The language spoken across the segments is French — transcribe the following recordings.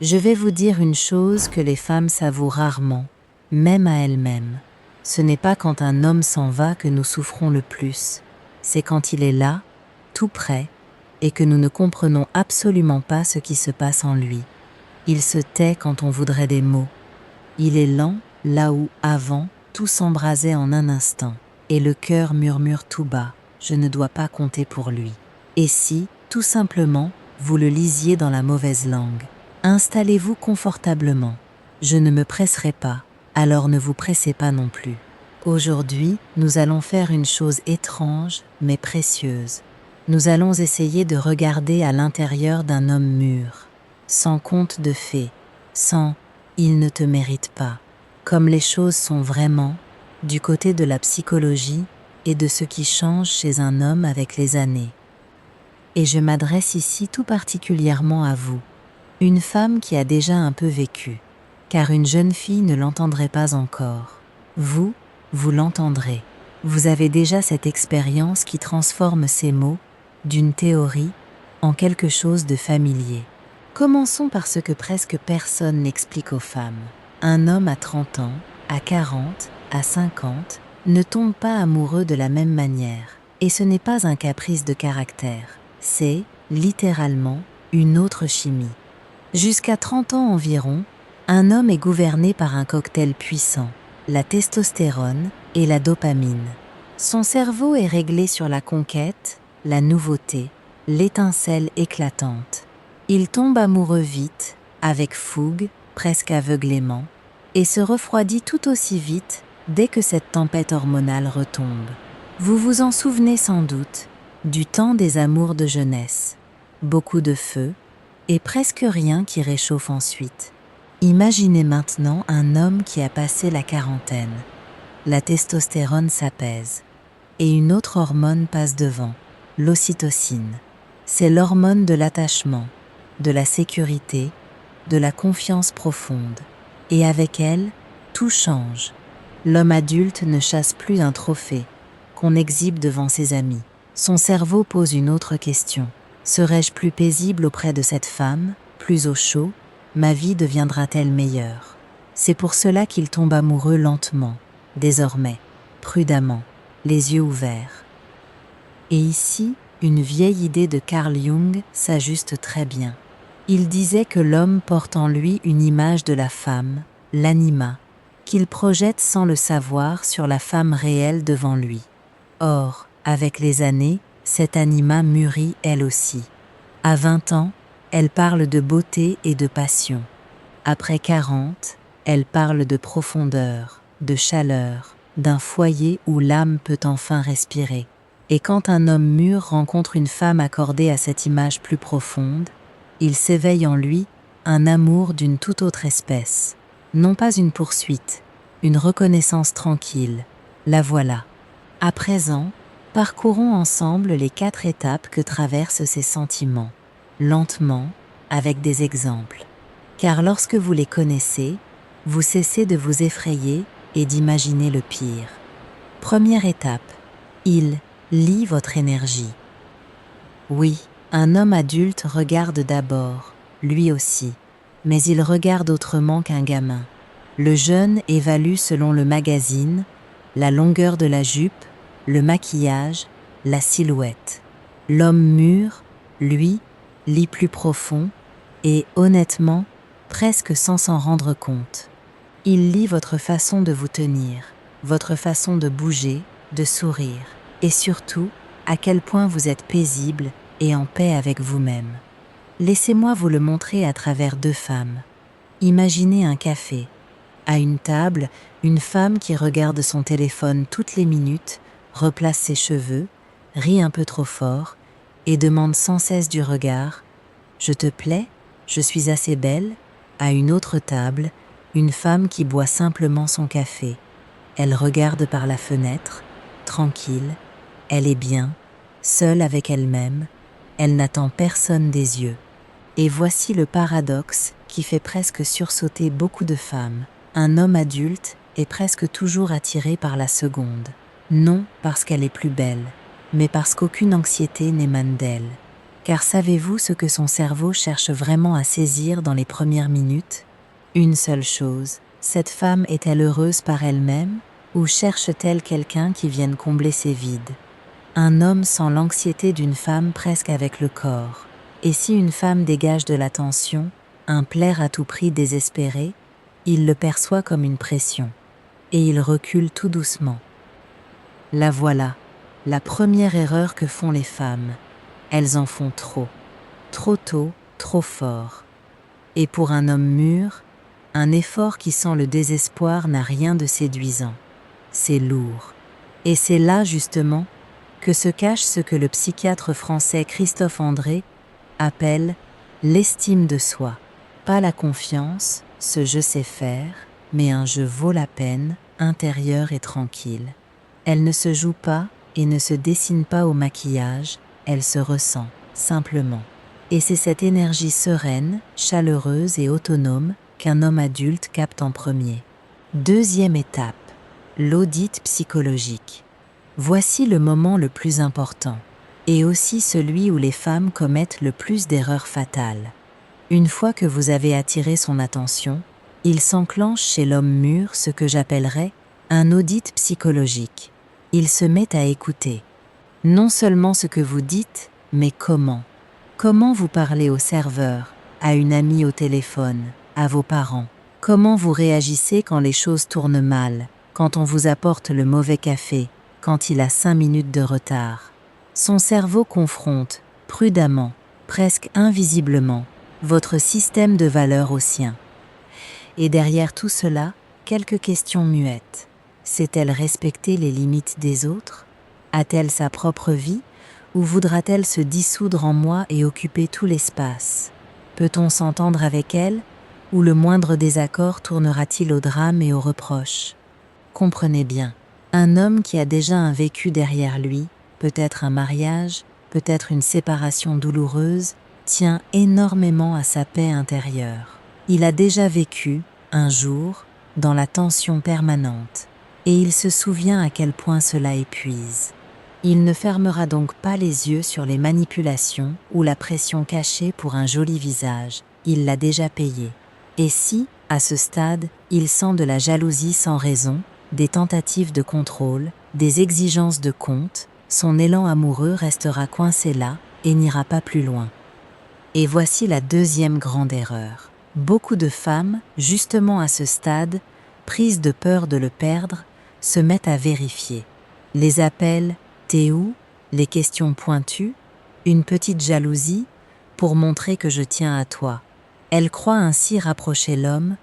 Je vais vous dire une chose que les femmes s'avouent rarement, même à elles-mêmes. Ce n'est pas quand un homme s'en va que nous souffrons le plus, c'est quand il est là, tout près, et que nous ne comprenons absolument pas ce qui se passe en lui. Il se tait quand on voudrait des mots. Il est lent là où, avant, tout s'embrasait en un instant, et le cœur murmure tout bas, je ne dois pas compter pour lui. Et si, tout simplement, vous le lisiez dans la mauvaise langue? Installez-vous confortablement. Je ne me presserai pas, alors ne vous pressez pas non plus. Aujourd'hui, nous allons faire une chose étrange, mais précieuse. Nous allons essayer de regarder à l'intérieur d'un homme mûr, sans conte de fées, sans « il ne te mérite pas », comme les choses sont vraiment, du côté de la psychologie et de ce qui change chez un homme avec les années. Et je m'adresse ici tout particulièrement à vous, une femme qui a déjà un peu vécu, car une jeune fille ne l'entendrait pas encore. Vous l'entendrez. Vous avez déjà cette expérience qui transforme ces mots, d'une théorie, en quelque chose de familier. Commençons par ce que presque personne n'explique aux femmes. Un homme à 30 ans, à 40, à 50, ne tombe pas amoureux de la même manière. Et ce n'est pas un caprice de caractère, c'est, littéralement, une autre chimie. Jusqu'à 30 ans environ, un homme est gouverné par un cocktail puissant, la testostérone et la dopamine. Son cerveau est réglé sur la conquête, la nouveauté, l'étincelle éclatante. Il tombe amoureux vite, avec fougue, presque aveuglément, et se refroidit tout aussi vite dès que cette tempête hormonale retombe. Vous vous en souvenez sans doute, du temps des amours de jeunesse. Beaucoup de feu, et presque rien qui réchauffe ensuite. Imaginez maintenant un homme qui a passé la quarantaine. La testostérone s'apaise, et une autre hormone passe devant, l'ocytocine. C'est l'hormone de l'attachement, de la sécurité, de la confiance profonde. Et avec elle, tout change. L'homme adulte ne chasse plus un trophée qu'on exhibe devant ses amis. Son cerveau pose une autre question. Serais-je plus paisible auprès de cette femme, plus au chaud? Ma vie deviendra-t-elle meilleure? C'est pour cela qu'il tombe amoureux lentement, désormais, prudemment, les yeux ouverts. Et ici, une vieille idée de Carl Jung s'ajuste très bien. Il disait que l'homme porte en lui une image de la femme, l'anima, qu'il projette sans le savoir sur la femme réelle devant lui. Or, avec les années, cette anima mûrit elle aussi. À 20 ans, elle parle de beauté et de passion. Après 40, elle parle de profondeur, de chaleur, d'un foyer où l'âme peut enfin respirer. Et quand un homme mûr rencontre une femme accordée à cette image plus profonde, il s'éveille en lui un amour d'une toute autre espèce. Non pas une poursuite, une reconnaissance tranquille. La voilà. À présent, parcourons ensemble les 4 étapes que traversent ces sentiments, lentement, avec des exemples. Car lorsque vous les connaissez, vous cessez de vous effrayer et d'imaginer le pire. Première étape, il lit votre énergie. Oui, un homme adulte regarde d'abord, lui aussi, mais il regarde autrement qu'un gamin. Le jeune évalue selon le magazine, la longueur de la jupe, le maquillage, la silhouette. L'homme mûr, lui, lit plus profond et, honnêtement, presque sans s'en rendre compte. Il lit votre façon de vous tenir, votre façon de bouger, de sourire, et surtout, à quel point vous êtes paisible et en paix avec vous-même. Laissez-moi vous le montrer à travers 2 femmes. Imaginez un café. À une table, une femme qui regarde son téléphone toutes les minutes, replace ses cheveux, rit un peu trop fort et demande sans cesse du regard « Je te plais? Je suis assez belle ?» À une autre table, une femme qui boit simplement son café. Elle regarde par la fenêtre, tranquille, elle est bien, seule avec elle-même, elle n'attend personne des yeux. Et voici le paradoxe qui fait presque sursauter beaucoup de femmes. Un homme adulte est presque toujours attiré par la seconde. Non parce qu'elle est plus belle, mais parce qu'aucune anxiété n'émane d'elle. Car savez-vous ce que son cerveau cherche vraiment à saisir dans les premières minutes? Une seule chose, cette femme est-elle heureuse par elle-même, ou cherche-t-elle quelqu'un qui vienne combler ses vides? Un homme sent l'anxiété d'une femme presque avec le corps. Et si une femme dégage de l'attention, un plaire à tout prix désespéré, il le perçoit comme une pression. Et il recule tout doucement. La voilà, la première erreur que font les femmes. Elles en font trop. Trop tôt, trop fort. Et pour un homme mûr, un effort qui sent le désespoir n'a rien de séduisant. C'est lourd. Et c'est là, justement, que se cache ce que le psychiatre français Christophe André appelle l'estime de soi. Pas la confiance, ce je sais faire, mais un je vaux la peine, intérieur et tranquille. Elle ne se joue pas et ne se dessine pas au maquillage, elle se ressent, simplement. Et c'est cette énergie sereine, chaleureuse et autonome qu'un homme adulte capte en premier. Deuxième étape, l'audit psychologique. Voici le moment le plus important, et aussi celui où les femmes commettent le plus d'erreurs fatales. Une fois que vous avez attiré son attention, il s'enclenche chez l'homme mûr ce que j'appellerais un audit psychologique. Il se met à écouter. Non seulement ce que vous dites, mais comment. Comment vous parlez au serveur, à une amie au téléphone, à vos parents. Comment vous réagissez quand les choses tournent mal, quand on vous apporte le mauvais café, quand il a 5 minutes de retard. Son cerveau confronte, prudemment, presque invisiblement, votre système de valeurs au sien. Et derrière tout cela, quelques questions muettes. Sait-elle respecter les limites des autres? A-t-elle sa propre vie? Ou voudra-t-elle se dissoudre en moi et occuper tout l'espace? Peut-on s'entendre avec elle? Ou le moindre désaccord tournera-t-il au drame et aux reproches? Comprenez bien, un homme qui a déjà un vécu derrière lui, peut-être un mariage, peut-être une séparation douloureuse, tient énormément à sa paix intérieure. Il a déjà vécu, un jour, dans la tension permanente, et il se souvient à quel point cela épuise. Il ne fermera donc pas les yeux sur les manipulations ou la pression cachée pour un joli visage, il l'a déjà payé. Et si, à ce stade, il sent de la jalousie sans raison, des tentatives de contrôle, des exigences de compte, son élan amoureux restera coincé là et n'ira pas plus loin. Et voici la deuxième grande erreur. Beaucoup de femmes, justement à ce stade, prises de peur de le perdre, se mettent à vérifier. Les appels « t'es où ?», les questions pointues, une petite jalousie, pour montrer que je tiens à toi. Elles croient ainsi rapprocher l'homme.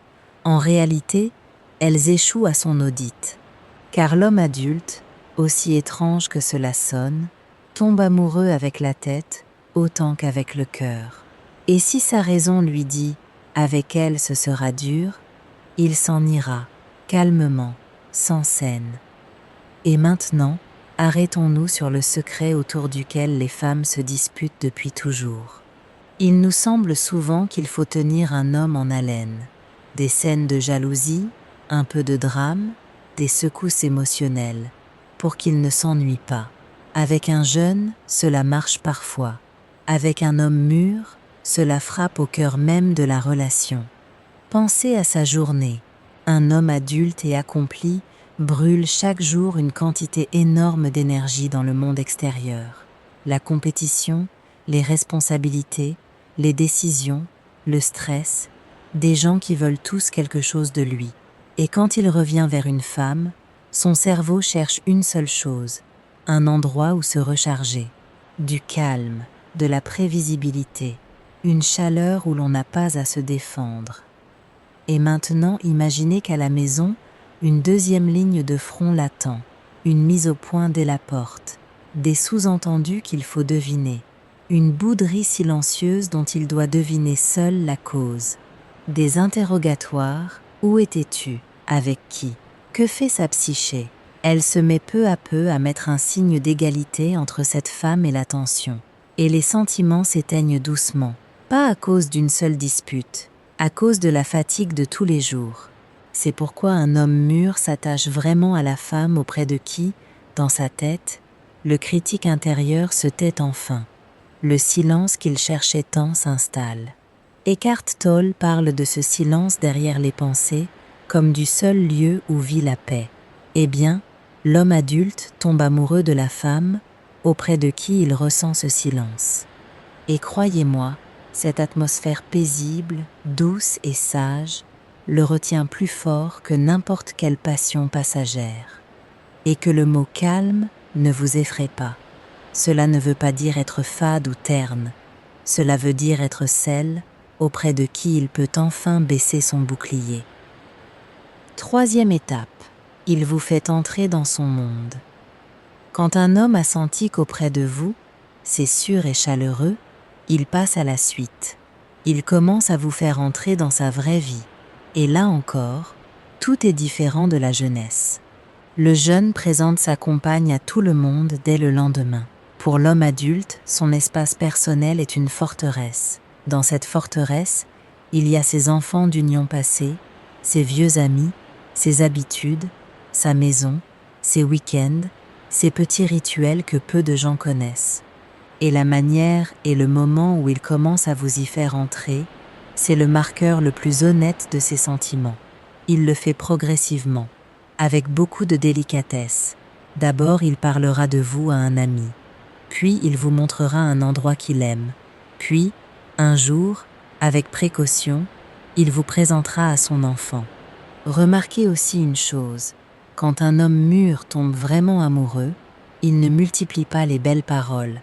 En réalité, elles échouent à son audit. Car l'homme adulte, aussi étrange que cela sonne, tombe amoureux avec la tête autant qu'avec le cœur. Et si sa raison lui dit « avec elle ce sera dur », il s'en ira, calmement, sans scène. Et maintenant, arrêtons-nous sur le secret autour duquel les femmes se disputent depuis toujours. Il nous semble souvent qu'il faut tenir un homme en haleine. Des scènes de jalousie, un peu de drame, des secousses émotionnelles, pour qu'il ne s'ennuie pas. Avec un jeune, cela marche parfois. Avec un homme mûr, cela frappe au cœur même de la relation. Pensez à sa journée. Un homme adulte et accompli brûle chaque jour une quantité énorme d'énergie dans le monde extérieur. La compétition, les responsabilités, les décisions, le stress, des gens qui veulent tous quelque chose de lui. Et quand il revient vers une femme, son cerveau cherche une seule chose, un endroit où se recharger, du calme, de la prévisibilité, une chaleur où l'on n'a pas à se défendre. Et maintenant, imaginez qu'à la maison, une deuxième ligne de front l'attend, une mise au point dès la porte, des sous-entendus qu'il faut deviner, une bouderie silencieuse dont il doit deviner seul la cause, des interrogatoires, où étais-tu, avec qui, que fait sa psyché? Elle se met peu à peu à mettre un signe d'égalité entre cette femme et l'attention, et les sentiments s'éteignent doucement, pas à cause d'une seule dispute, à cause de la fatigue de tous les jours. C'est pourquoi un homme mûr s'attache vraiment à la femme auprès de qui, dans sa tête, le critique intérieur se tait enfin. Le silence qu'il cherchait tant s'installe. Eckhart Tolle parle de ce silence derrière les pensées comme du seul lieu où vit la paix. Eh bien, l'homme adulte tombe amoureux de la femme auprès de qui il ressent ce silence. Et croyez-moi, cette atmosphère paisible, douce et sage le retient plus fort que n'importe quelle passion passagère. Et que le mot calme ne vous effraie pas. Cela ne veut pas dire être fade ou terne. Cela veut dire être celle auprès de qui il peut enfin baisser son bouclier. Troisième étape, il vous fait entrer dans son monde. Quand un homme a senti qu'auprès de vous, c'est sûr et chaleureux, il passe à la suite. Il commence à vous faire entrer dans sa vraie vie. Et là encore, tout est différent de la jeunesse. Le jeune présente sa compagne à tout le monde dès le lendemain. Pour l'homme adulte, son espace personnel est une forteresse. Dans cette forteresse, il y a ses enfants d'union passée, ses vieux amis, ses habitudes, sa maison, ses week-ends, ses petits rituels que peu de gens connaissent. Et la manière et le moment où il commence à vous y faire entrer, c'est le marqueur le plus honnête de ses sentiments. Il le fait progressivement, avec beaucoup de délicatesse. D'abord, il parlera de vous à un ami. Puis, il vous montrera un endroit qu'il aime. Puis, un jour, avec précaution, il vous présentera à son enfant. Remarquez aussi une chose, quand un homme mûr tombe vraiment amoureux, il ne multiplie pas les belles paroles.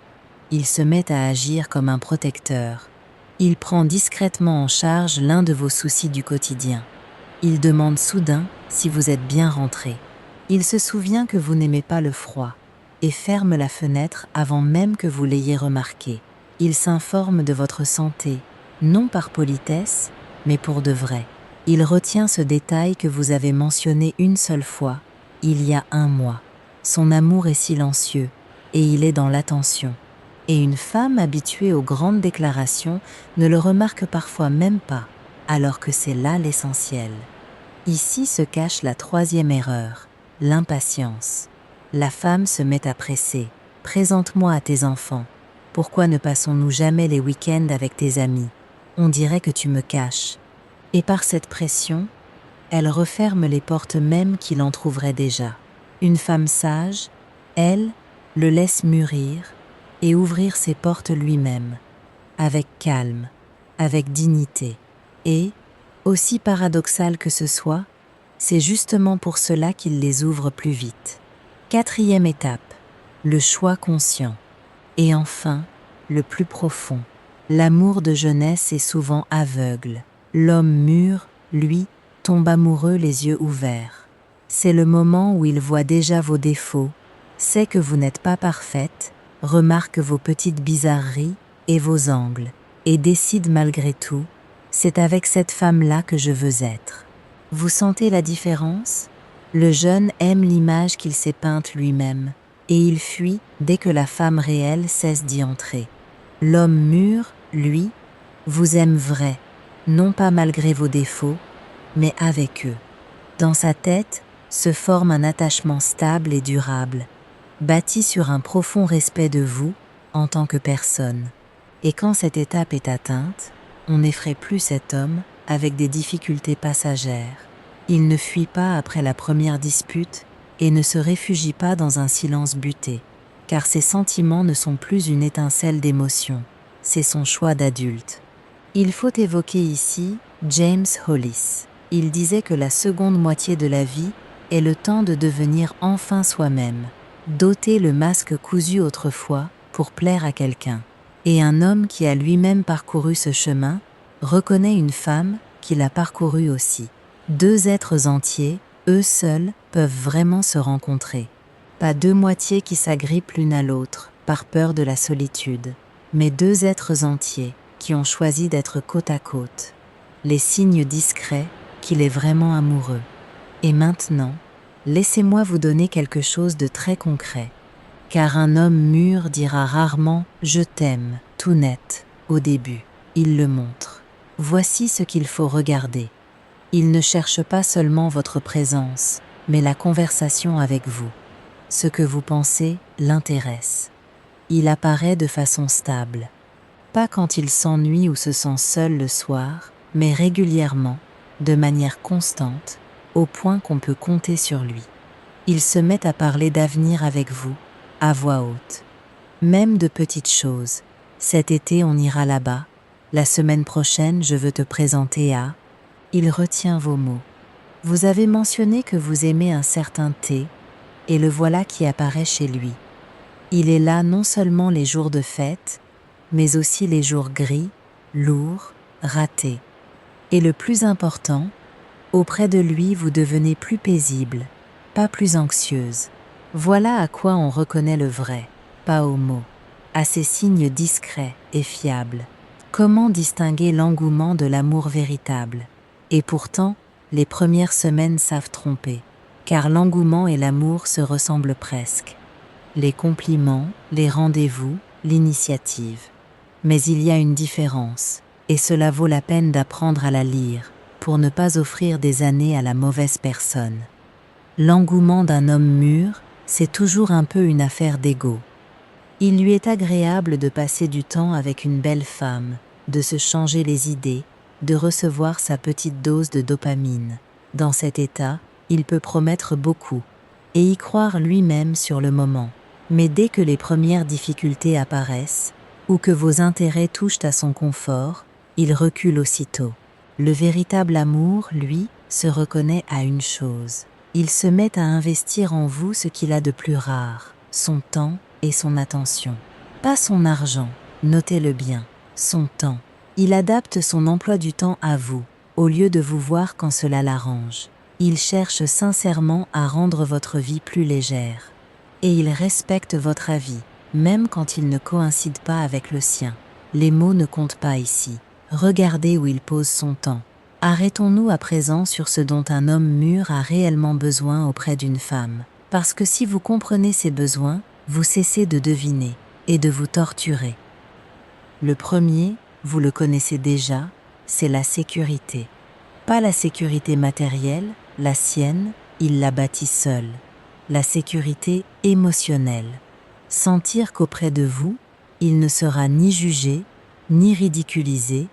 Il se met à agir comme un protecteur. Il prend discrètement en charge l'un de vos soucis du quotidien. Il demande soudain si vous êtes bien rentré. Il se souvient que vous n'aimez pas le froid et ferme la fenêtre avant même que vous l'ayez remarqué. Il s'informe de votre santé, non par politesse, mais pour de vrai. Il retient ce détail que vous avez mentionné une seule fois, il y a 1 mois. Son amour est silencieux et il est dans l'attention. Et une femme habituée aux grandes déclarations ne le remarque parfois même pas, alors que c'est là l'essentiel. Ici se cache la 3e erreur, l'impatience. La femme se met à presser. Présente-moi à tes enfants. Pourquoi ne passons-nous jamais les week-ends avec tes amis? On dirait que tu me caches. Et par cette pression, elle referme les portes mêmes qu'il entr'ouvrait déjà. Une femme sage, elle, le laisse mûrir et ouvrir ses portes lui-même, avec calme, avec dignité. Et, aussi paradoxal que ce soit, c'est justement pour cela qu'il les ouvre plus vite. 4e étape, le choix conscient. Et enfin, le plus profond. L'amour de jeunesse est souvent aveugle. L'homme mûr, lui, tombe amoureux les yeux ouverts. C'est le moment où il voit déjà vos défauts, sait que vous n'êtes pas parfaite, remarque vos petites bizarreries et vos angles, et décide malgré tout, c'est avec cette femme-là que je veux être. Vous sentez la différence? Le jeune aime l'image qu'il s'est peinte lui-même, et il fuit dès que la femme réelle cesse d'y entrer. L'homme mûr, lui, vous aime vrai, non pas malgré vos défauts, mais avec eux. Dans sa tête se forme un attachement stable et durable, bâti sur un profond respect de vous en tant que personne. Et quand cette étape est atteinte, on n'effraie plus cet homme avec des difficultés passagères. Il ne fuit pas après la première dispute et ne se réfugie pas dans un silence buté, car ses sentiments ne sont plus une étincelle d'émotion, c'est son choix d'adulte. Il faut évoquer ici James Hollis. Il disait que la seconde moitié de la vie est le temps de devenir enfin soi-même, d'ôter le masque cousu autrefois pour plaire à quelqu'un. Et un homme qui a lui-même parcouru ce chemin reconnaît une femme qui l'a parcouru aussi. 2 êtres entiers, eux seuls, peuvent vraiment se rencontrer. Pas 2 moitiés qui s'agrippent l'une à l'autre par peur de la solitude, mais 2 êtres entiers qui ont choisi d'être côte à côte. Les signes discrets qu'il est vraiment amoureux. Et maintenant, laissez-moi vous donner quelque chose de très concret. Car un homme mûr dira rarement « je t'aime » tout net au début. Il le montre. Voici ce qu'il faut regarder. Il ne cherche pas seulement votre présence, mais la conversation avec vous. Ce que vous pensez l'intéresse. il apparaît de façon stable. Pas quand il s'ennuie ou se sent seul le soir, mais régulièrement, de manière constante, au point qu'on peut compter sur lui. Il se met à parler d'avenir avec vous, à voix haute. Même de petites choses. Cet été on ira là-bas. La semaine prochaine je veux te présenter à... Il retient vos mots. Vous avez mentionné que vous aimez un certain thé, et le voilà qui apparaît chez lui. Il est là non seulement les jours de fête, mais aussi les jours gris, lourds, ratés. Et le plus important, auprès de lui vous devenez plus paisible, pas plus anxieuse. Voilà à quoi on reconnaît le vrai, pas aux mots, à ces signes discrets et fiables. Comment distinguer l'engouement de l'amour véritable? Et pourtant, les premières semaines savent tromper, car l'engouement et l'amour se ressemblent presque. Les compliments, les rendez-vous, l'initiative. Mais il y a une différence, et cela vaut la peine d'apprendre à la lire, pour ne pas offrir des années à la mauvaise personne. L'engouement d'un homme mûr, c'est toujours un peu une affaire d'ego. Il lui est agréable de passer du temps avec une belle femme, de se changer les idées, de recevoir sa petite dose de dopamine. Dans cet état, il peut promettre beaucoup, et y croire lui-même sur le moment. Mais dès que les premières difficultés apparaissent, ou que vos intérêts touchent à son confort, il recule aussitôt. Le véritable amour, lui, se reconnaît à une chose. Il se met à investir en vous ce qu'il a de plus rare, son temps et son attention. Pas son argent, notez-le bien, son temps. Il adapte son emploi du temps à vous, au lieu de vous voir quand cela l'arrange. Il cherche sincèrement à rendre votre vie plus légère. Et il respecte votre avis, même quand il ne coïncide pas avec le sien. Les mots ne comptent pas ici. Regardez où il pose son temps. Arrêtons-nous à présent sur ce dont un homme mûr a réellement besoin auprès d'une femme. Parce que si vous comprenez ses besoins, vous cessez de deviner et de vous torturer. Le premier, vous le connaissez déjà, c'est la sécurité. Pas la sécurité matérielle, la sienne, il l'a bâtie seul. La sécurité émotionnelle. Sentir qu'auprès de vous, il ne sera ni jugé, ni ridiculisé,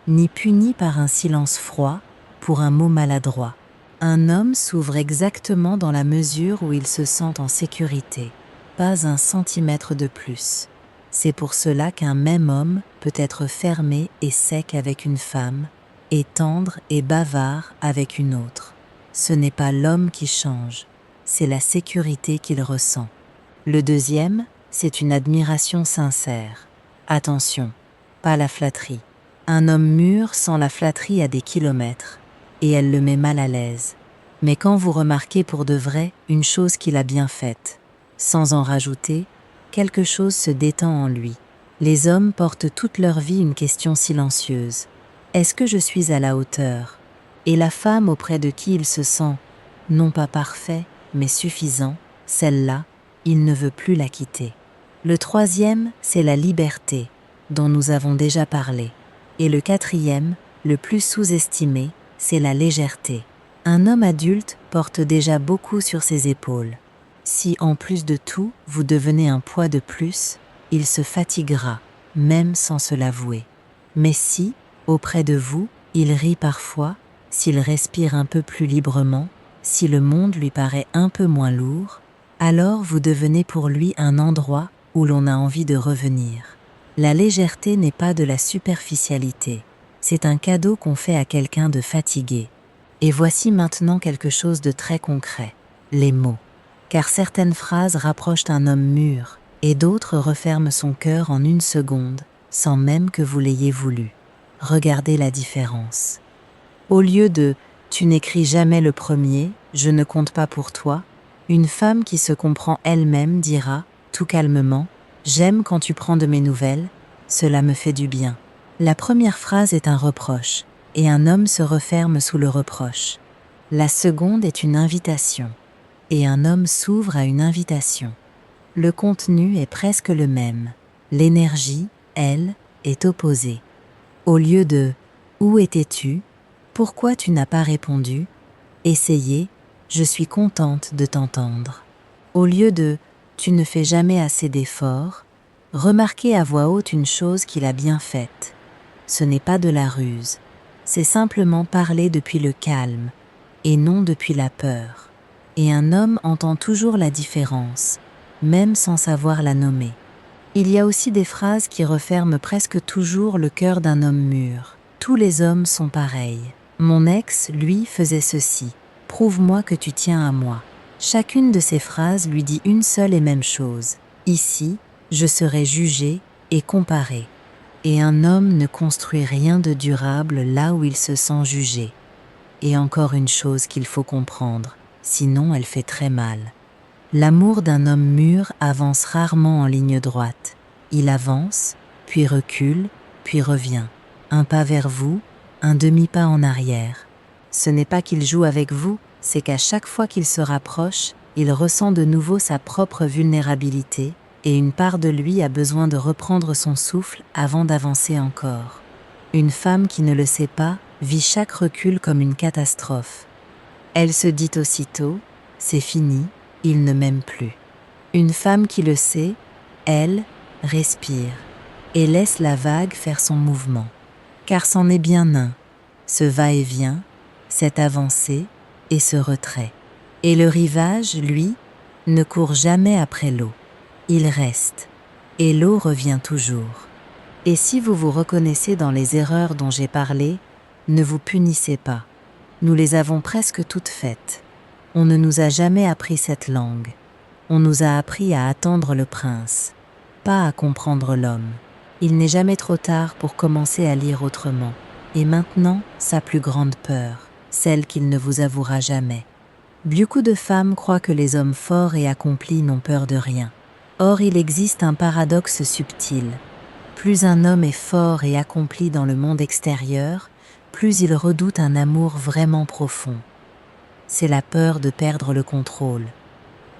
ni puni par un silence froid, pour un mot maladroit. Un homme s'ouvre exactement dans la mesure où il se sent en sécurité, pas un centimètre de plus. C'est pour cela qu'un même homme peut être fermé et sec avec une femme, et tendre et bavard avec une autre. Ce n'est pas l'homme qui change, c'est la sécurité qu'il ressent. Le deuxième, c'est une admiration sincère. Attention, pas la flatterie. Un homme mûr sent la flatterie à des kilomètres, et elle le met mal à l'aise. Mais quand vous remarquez pour de vrai une chose qu'il a bien faite, sans en rajouter, quelque chose se détend en lui. Les hommes portent toute leur vie une question silencieuse. Est-ce que je suis à la hauteur? Et la femme auprès de qui il se sent, non pas parfait, mais suffisant, celle-là, il ne veut plus la quitter. Le troisième, c'est la liberté, dont nous avons déjà parlé. Et le quatrième, le plus sous-estimé, c'est la légèreté. Un homme adulte porte déjà beaucoup sur ses épaules. Si en plus de tout, vous devenez un poids de plus, il se fatiguera, même sans se l'avouer. Mais si, auprès de vous, il rit parfois, s'il respire un peu plus librement, si le monde lui paraît un peu moins lourd, alors vous devenez pour lui un endroit où l'on a envie de revenir. La légèreté n'est pas de la superficialité, c'est un cadeau qu'on fait à quelqu'un de fatigué. Et voici maintenant quelque chose de très concret, les mots. Car certaines phrases rapprochent un homme mûr, et d'autres referment son cœur en une seconde, sans même que vous l'ayez voulu. Regardez la différence. Au lieu de « tu n'écris jamais le premier, je ne compte pas pour toi », une femme qui se comprend elle-même dira, tout calmement, « j'aime quand tu prends de mes nouvelles, cela me fait du bien ». La première phrase est un reproche, et un homme se referme sous le reproche. La seconde est une invitation, et un homme s'ouvre à une invitation. Le contenu est presque le même. L'énergie, elle, est opposée. Au lieu de « où étais-tu ? Pourquoi tu n'as pas répondu ? Essayez, je suis contente de t'entendre ». Au lieu de « tu ne fais jamais assez d'efforts », remarquez à voix haute une chose qu'il a bien faite. Ce n'est pas de la ruse, c'est simplement parler depuis le calme, et non depuis la peur. Et un homme entend toujours la différence, même sans savoir la nommer. Il y a aussi des phrases qui referment presque toujours le cœur d'un homme mûr. Tous les hommes sont pareils. Mon ex, lui, faisait ceci. Prouve-moi que tu tiens à moi. Chacune de ces phrases lui dit une seule et même chose. Ici, je serai jugé et comparé. Et un homme ne construit rien de durable là où il se sent jugé. Et encore une chose qu'il faut comprendre, sinon elle fait très mal. L'amour d'un homme mûr avance rarement en ligne droite. Il avance, puis recule, puis revient. Un pas vers vous, un demi-pas en arrière. Ce n'est pas qu'il joue avec vous, c'est qu'à chaque fois qu'il se rapproche, il ressent de nouveau sa propre vulnérabilité, et une part de lui a besoin de reprendre son souffle avant d'avancer encore. Une femme qui ne le sait pas vit chaque recul comme une catastrophe. Elle se dit aussitôt « c'est fini, il ne m'aime plus ». Une femme qui le sait, elle, respire et laisse la vague faire son mouvement. Car c'en est bien un, ce va-et-vient, cette avancée et ce retrait. Et le rivage, lui, ne court jamais après l'eau. Il reste, et l'eau revient toujours. Et si vous vous reconnaissez dans les erreurs dont j'ai parlé, ne vous punissez pas. Nous les avons presque toutes faites. On ne nous a jamais appris cette langue. On nous a appris à attendre le prince, pas à comprendre l'homme. Il n'est jamais trop tard pour commencer à lire autrement. Et maintenant, sa plus grande peur, celle qu'il ne vous avouera jamais. Beaucoup de femmes croient que les hommes forts et accomplis n'ont peur de rien. Or, il existe un paradoxe subtil. Plus un homme est fort et accompli dans le monde extérieur, plus il redoute un amour vraiment profond. C'est la peur de perdre le contrôle.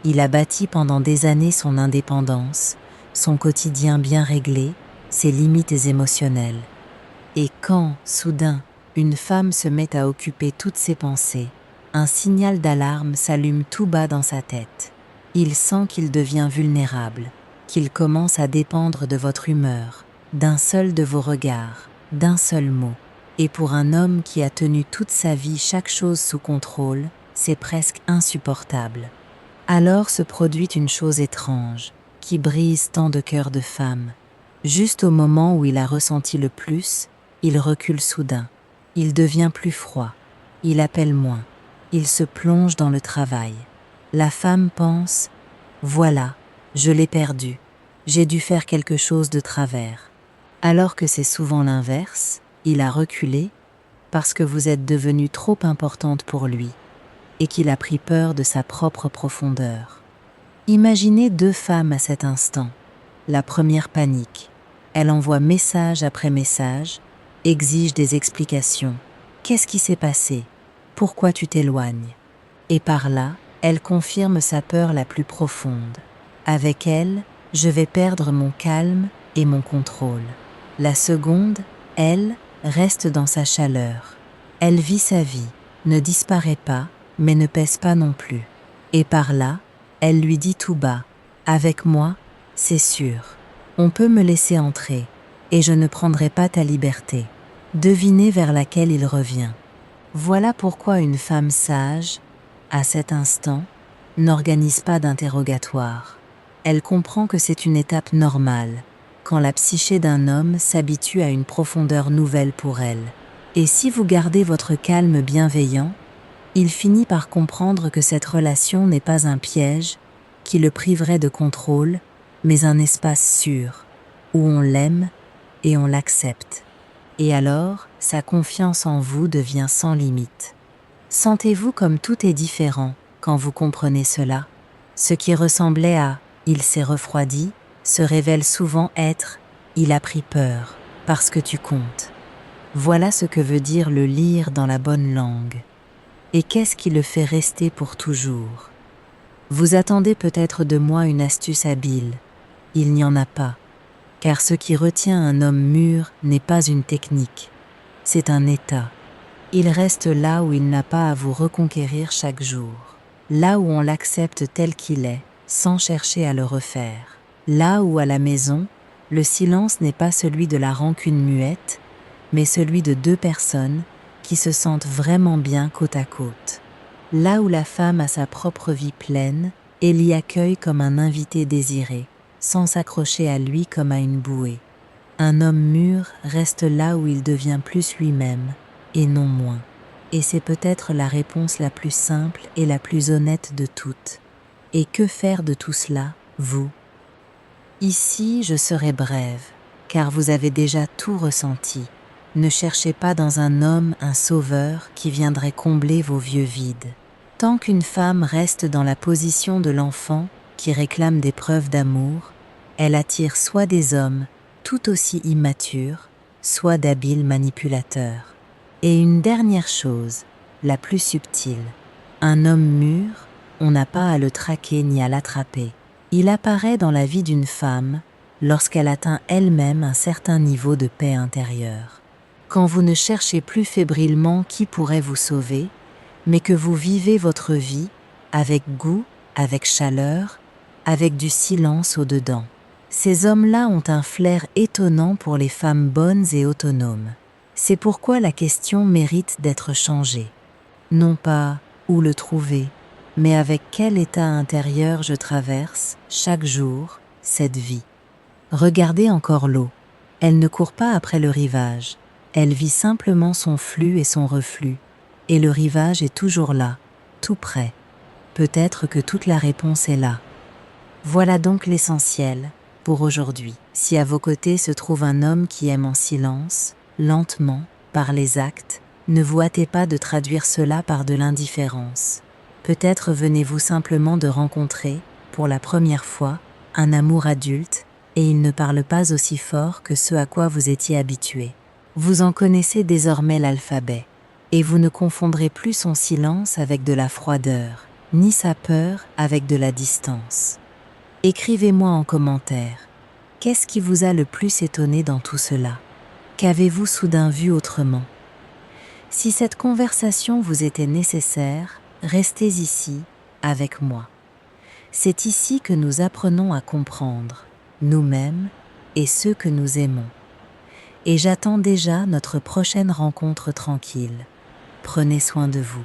Il a bâti pendant des années son indépendance, son quotidien bien réglé, ses limites émotionnelles. Et quand, soudain, une femme se met à occuper toutes ses pensées, un signal d'alarme s'allume tout bas dans sa tête. Il sent qu'il devient vulnérable, qu'il commence à dépendre de votre humeur, d'un seul de vos regards, d'un seul mot. Et pour un homme qui a tenu toute sa vie chaque chose sous contrôle, c'est presque insupportable. Alors se produit une chose étrange, qui brise tant de cœurs de femmes. Juste au moment où il a ressenti le plus, il recule soudain. Il devient plus froid. Il appelle moins. Il se plonge dans le travail. La femme pense « Voilà, je l'ai perdu. J'ai dû faire quelque chose de travers. » Alors que c'est souvent l'inverse, il a reculé parce que vous êtes devenue trop importante pour lui et qu'il a pris peur de sa propre profondeur. Imaginez deux femmes à cet instant. La première panique. Elle envoie message après message, exige des explications. Qu'est-ce qui s'est passé? Pourquoi tu t'éloignes? Et par là, elle confirme sa peur la plus profonde. Avec elle, je vais perdre mon calme et mon contrôle. La seconde, elle, reste dans sa chaleur. Elle vit sa vie, ne disparaît pas, mais ne pèse pas non plus. Et par là, elle lui dit tout bas, « Avec moi, c'est sûr. On peut me laisser entrer, et je ne prendrai pas ta liberté. » Devinez vers laquelle il revient. Voilà pourquoi une femme sage, à cet instant, n'organise pas d'interrogatoire. Elle comprend que c'est une étape normale, quand la psyché d'un homme s'habitue à une profondeur nouvelle pour elle. Et si vous gardez votre calme bienveillant, il finit par comprendre que cette relation n'est pas un piège qui le priverait de contrôle, mais un espace sûr, où on l'aime et on l'accepte. Et alors, sa confiance en vous devient sans limite. Sentez-vous comme tout est différent quand vous comprenez cela. Ce qui ressemblait à « il s'est refroidi » se révèle souvent être « il a pris peur » parce que tu comptes. Voilà ce que veut dire le lire dans la bonne langue. Et qu'est-ce qui le fait rester pour toujours? Vous attendez peut-être de moi une astuce habile. Il n'y en a pas. Car ce qui retient un homme mûr n'est pas une technique, c'est un état. Il reste là où il n'a pas à vous reconquérir chaque jour, là où on l'accepte tel qu'il est, sans chercher à le refaire, là où à la maison, Le silence n'est pas celui de la rancune muette, mais celui de deux personnes qui se sentent vraiment bien côte à côte. Là où la femme a sa propre vie pleine, elle y accueille comme un invité désiré, sans s'accrocher à lui comme à une bouée. Un homme mûr reste là où il devient plus lui-même, et non moins. Et c'est peut-être la réponse la plus simple et la plus honnête de toutes. Et que faire de tout cela, vous ? Ici, je serai brève, car vous avez déjà tout ressenti. Ne cherchez pas dans un homme un sauveur qui viendrait combler vos vieux vides. Tant qu'une femme reste dans la position de l'enfant qui réclame des preuves d'amour, elle attire soit des hommes tout aussi immatures, soit d'habiles manipulateurs. Et une dernière chose, la plus subtile. Un homme mûr, on n'a pas à le traquer ni à l'attraper. Il apparaît dans la vie d'une femme lorsqu'elle atteint elle-même un certain niveau de paix intérieure. Quand vous ne cherchez plus fébrilement qui pourrait vous sauver, mais que vous vivez votre vie avec goût, avec chaleur, avec du silence au-dedans. Ces hommes-là ont un flair étonnant pour les femmes bonnes et autonomes. C'est pourquoi la question mérite d'être changée. Non pas où le trouver, mais avec quel état intérieur je traverse, chaque jour, cette vie. Regardez encore l'eau. Elle ne court pas après le rivage. Elle vit simplement son flux et son reflux. Et le rivage est toujours là, tout près. Peut-être que toute la réponse est là. Voilà donc l'essentiel pour aujourd'hui. Si à vos côtés se trouve un homme qui aime en silence, lentement, par les actes, ne vous hâtez pas de traduire cela par de l'indifférence. Peut-être venez-vous simplement de rencontrer, pour la première fois, un amour adulte, et il ne parle pas aussi fort que ce à quoi vous étiez habitué. Vous en connaissez désormais l'alphabet, et vous ne confondrez plus son silence avec de la froideur, ni sa peur avec de la distance. Écrivez-moi en commentaire. Qu'est-ce qui vous a le plus étonné dans tout cela ? Qu'avez-vous soudain vu autrement ? Si cette conversation vous était nécessaire, restez ici, avec moi. C'est ici que nous apprenons à comprendre, nous-mêmes et ceux que nous aimons. Et j'attends déjà notre prochaine rencontre tranquille. Prenez soin de vous.